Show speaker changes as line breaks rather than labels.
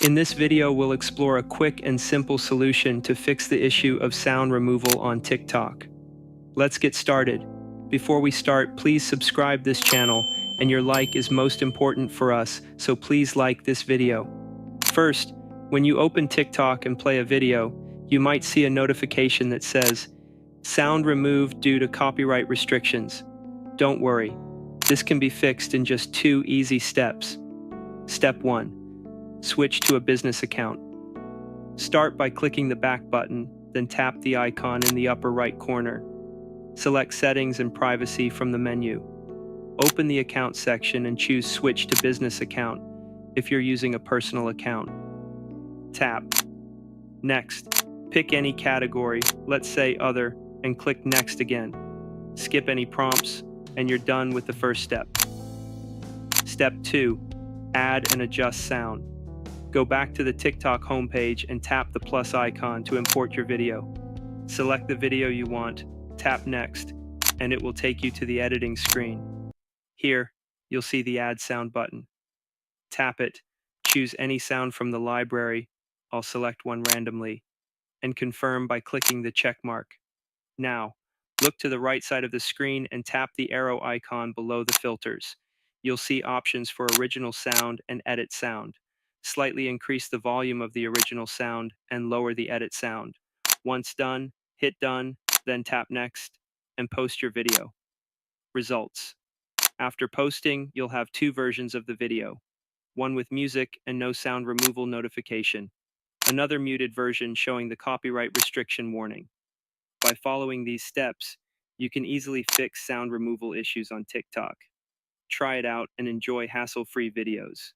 In this video, we'll explore a quick and simple solution to fix the issue of sound removal on TikTok. Let's get started. Before we start, please subscribe this channel, and your like is most important for us, so please like this video. First, when you open TikTok and play a video, you might see a notification that says, "Sound removed due to copyright restrictions." Don't worry, this can be fixed in just 2 easy steps. Step 1. Switch to a business account. Start by clicking the back button, then tap the icon in the upper right corner. Select Settings and Privacy from the menu. Open the Account section and choose Switch to Business Account if you're using a personal account. Tap Next. Pick any category, let's say Other, and click Next again. Skip any prompts, and you're done with the first step. Step 2. Add and adjust sound. Go back to the TikTok homepage and tap the plus icon to import your video. Select the video you want, tap Next, and it will take you to the editing screen. Here, you'll see the Add Sound button. Tap it, choose any sound from the library, I'll select one randomly, and confirm by clicking the check mark. Now, look to the right side of the screen and tap the arrow icon below the filters. You'll see options for original sound and edit sound. Slightly increase the volume of the original sound and lower the edit sound. Once done, hit Done, then tap Next, and post your video. Results. After posting, you'll have 2 versions of the video. One with music and no sound removal notification. Another muted version showing the copyright restriction warning. By following these steps, you can easily fix sound removal issues on TikTok. Try it out and enjoy hassle-free videos.